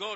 2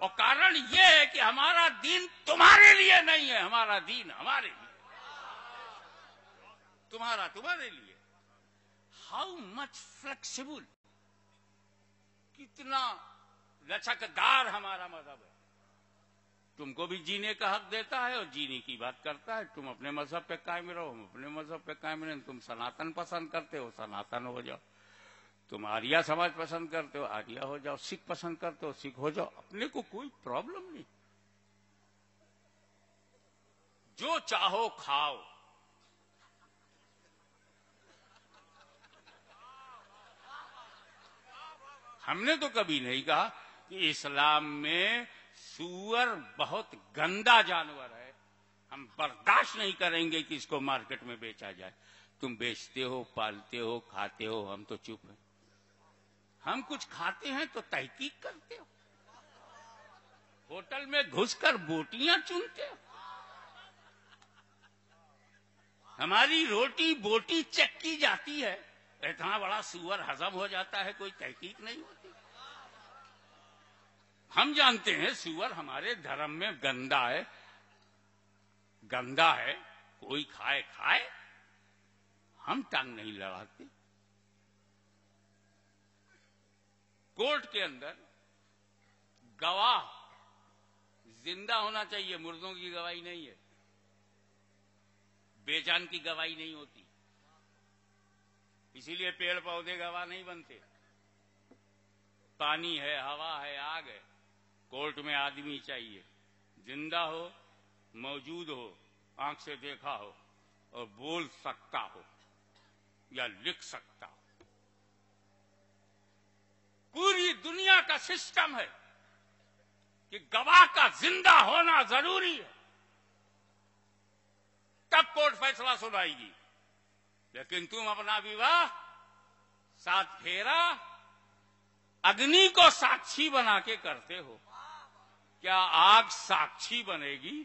اور کارن یہ ہے کہ ہمارا دین تمہارے لیے نہیں ہے، ہمارا دین ہمارے لیے، تمہارا تمہارے لیے۔ ہاؤ مچ فلیکسیبل، کتنا لچکدار ہمارا مذہب ہے، تم کو بھی جینے کا حق دیتا ہے اور جینے کی بات کرتا ہے۔ تم اپنے مذہب پہ قائم رہو، ہم اپنے مذہب پہ قائم رہیں۔ تم سناتن پسند کرتے ہو، سناتن ہو جاؤ، تم آریہ سماج پسند کرتے ہو، آریہ ہو جاؤ، سکھ پسند کرتے ہو، سکھ ہو جاؤ، اپنے کو کوئی پرابلم نہیں، جو چاہو کھاؤ۔ ہم نے تو کبھی نہیں کہا کہ اسلام میں سور بہت گندا جانور ہے، ہم برداشت نہیں کریں گے کہ اس کو مارکیٹ میں بیچا جائے۔ تم بیچتے ہو، پالتے ہو، کھاتے ہو، ہم تو چپ ہیں۔ ہم کچھ کھاتے ہیں تو تحقیق کرتے ہو، ہوٹل میں گھس کر بوٹیاں چنتے ہو، ہماری روٹی بوٹی چیک کی جاتی ہے، اتنا بڑا سور ہضم ہو جاتا ہے، کوئی تحقیق نہیں ہوتی۔ ہم جانتے ہیں سور ہمارے دھرم میں گندا ہے، گندا ہے، کوئی کھائے کھائے، ہم ٹانگ نہیں لڑاتے۔ کورٹ کے اندر گواہ زندہ ہونا چاہیے، مردوں کی گواہی نہیں ہے، بے جان کی گواہی نہیں ہوتی، اسی لیے پیڑ پودے گواہ نہیں بنتے۔ پانی ہے، ہوا ہے، آگ ہے، کورٹ میں آدمی چاہیے زندہ ہو، موجود ہو، آنکھ سے دیکھا ہو اور بول سکتا ہو یا لکھ سکتا ہو۔ پوری دنیا کا سسٹم ہے کہ گواہ کا زندہ ہونا ضروری ہے، تب کورٹ فیصلہ سنائے گی۔ لیکن تم اپنا وواہ 7 پھیرا اگنی کو ساکشی بنا کے کرتے ہو، کیا آگ ساکشی بنے گی؟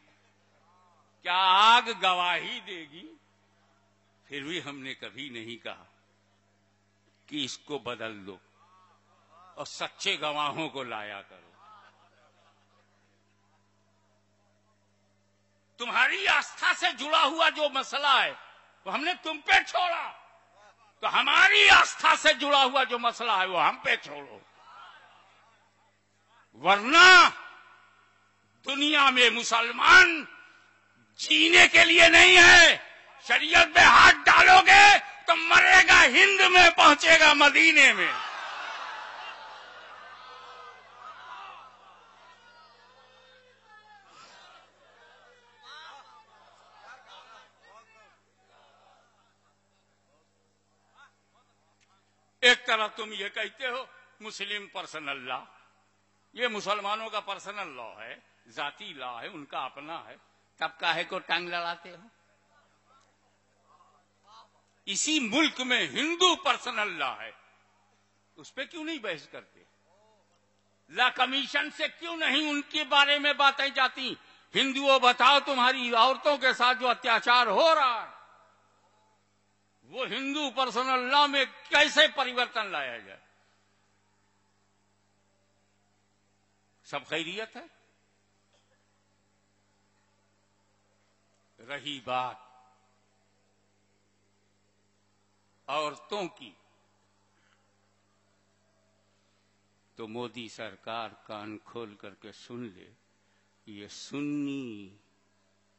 کیا آگ گواہی دے گی؟ پھر بھی ہم نے کبھی نہیں کہا کہ اس کو بدل دو اور سچے گواہوں کو لایا کرو۔ تمہاری آستھا سے جڑا ہوا جو مسئلہ ہے وہ ہم نے تم پہ چھوڑا، تو ہماری آستھا سے جڑا ہوا جو مسئلہ ہے وہ ہم پہ چھوڑو، ورنہ دنیا میں مسلمان جینے کے لیے نہیں ہے۔ شریعت میں ہاتھ ڈالو گے تو مرے گا ہند میں، پہنچے گا مدینے میں۔ ایک طرف تم یہ کہتے ہو مسلم پرسنل لا، یہ مسلمانوں کا پرسنل لا ہے، ذاتی لا ہے، ان کا اپنا ہے، تب کاہے کو ٹانگ لڑاتے ہو؟ اسی ملک میں ہندو پرسنل لا ہے، اس پہ کیوں نہیں بحث کرتے؟ لا کمیشن سے کیوں نہیں ان کے بارے میں باتیں جاتی؟ ہندوؤں بتاؤ تمہاری عورتوں کے ساتھ جو اتیاچار ہو رہا ہے وہ ہندو پرسنل لا میں کیسے پریورتن لایا جائے؟ سب خیریت ہے؟ رہی بات عورتوں کی، تو مودی سرکار کان کھول کر کے سن لے، یہ سنی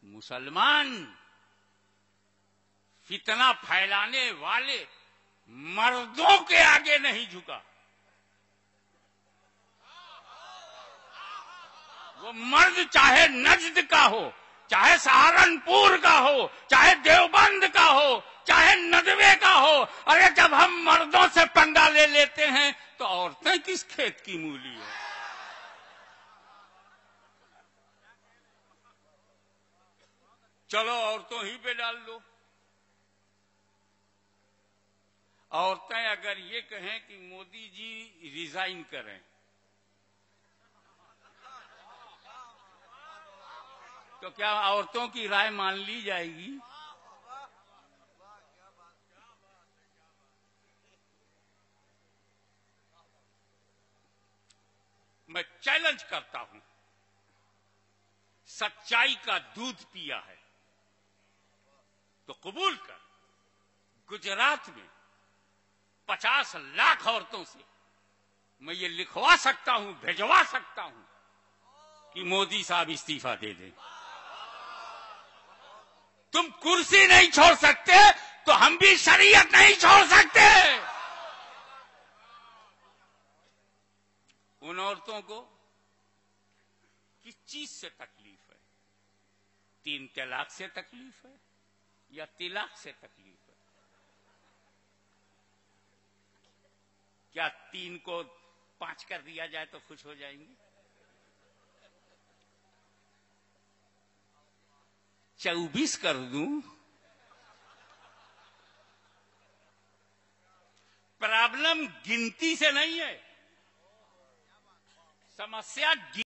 مسلمان فتنہ پھیلانے والے مردوں کے آگے نہیں جھکا۔ وہ مرد چاہے نجد کا ہو، چاہے سہارنپور کا ہو، چاہے دیوبند کا ہو، چاہے ندوے کا ہو، ارے جب ہم مردوں سے پنگا لے لیتے ہیں تو عورتیں کس کھیت کی مولی ہے؟ چلو عورتوں ہی پہ ڈال دو۔ عورتیں اگر یہ کہیں کہ مودی جی ریزائن کریں تو کیا عورتوں کی رائے مان لی جائے گی؟ میں چیلنج کرتا ہوں، سچائی کا دودھ پیا ہے تو قبول کر، گجرات میں 50 لاکھ عورتوں سے میں یہ لکھوا سکتا ہوں، بھجوا سکتا ہوں کہ مودی صاحب استعفی دے دیں۔ تم کرسی نہیں چھوڑ سکتے تو ہم بھی شریعت نہیں چھوڑ سکتے۔ ان عورتوں کو کس چیز سے تکلیف ہے؟ 3 طلاق سے تکلیف ہے یا طلاق سے تکلیف ہے؟ کیا 3 کو 5 کر دیا جائے تو خوش ہو جائیں گی؟ 24 کر دوں؟ پرابلم گنتی سے نہیں ہے، سمسیا